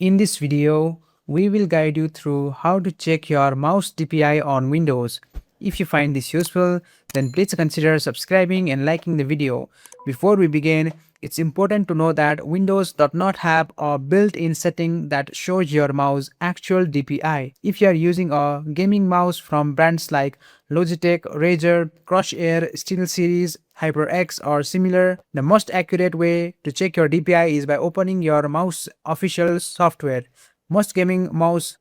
In this video, we will guide you through how to check your mouse DPI on Windows. If you find this useful, then please consider subscribing and liking the video. Before we begin, it's important to know that Windows does not have a built-in setting that shows your mouse actual DPI. If you are using a gaming mouse from brands like Logitech, Razer, Crosshair, SteelSeries, HyperX or similar, the most accurate way to check your DPI is by opening your mouse official software. Most gaming mouse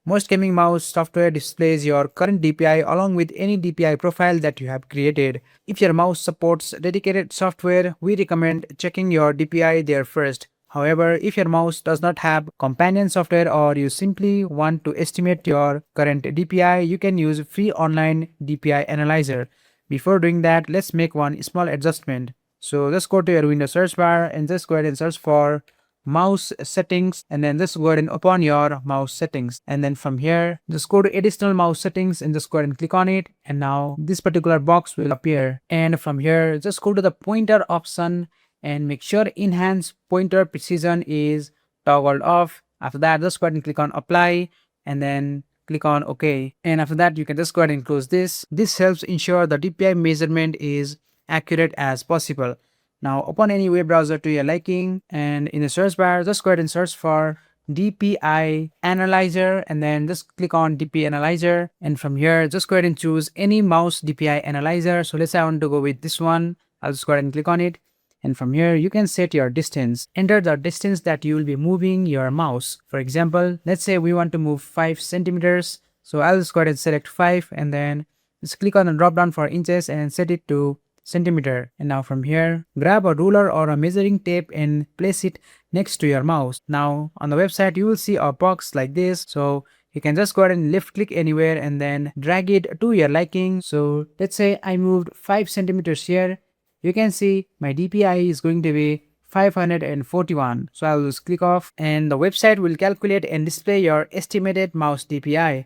software displays your current DPI along with any DPI profile that you have created. If your mouse supports dedicated software, we recommend checking your DPI there first. However, if your mouse does not have companion software or you simply want to estimate your current DPI, you can use free online DPI analyzer. Before doing that, let's make one small adjustment. So just go to your Windows search bar and just go ahead and search for mouse settings, and then just go ahead and open your mouse settings, and then from here just go to additional mouse settings and just go ahead and click on it, and now this particular box will appear, and from here just go to the pointer option and make sure enhance pointer precision is toggled off. After that, just go ahead and click on apply and then click on OK, and after that you can just go ahead and close this. This helps ensure the DPI measurement is accurate as possible. Now open any web browser to your liking, and in the search bar just go ahead and search for DPI analyzer and then just click on DPI analyzer, and from here just go ahead and choose any mouse DPI analyzer. So let's say I want to go with this one. I'll just go ahead and click on it, and from here you can set your distance. Enter the distance that you will be moving your mouse. For example, let's say we want to move 5 centimeters. So I'll just go ahead and select 5 and then just click on the drop down for inches and set it to centimeter. And now from here grab a ruler or a measuring tape and place it next to your mouse. Now on the website you will see a box like this, so you can just go ahead and left click anywhere and then drag it to your liking. So let's say I moved 5 centimeters here. You can see my DPI is going to be 541. So I'll just click off and the website will calculate and display your estimated mouse DPI.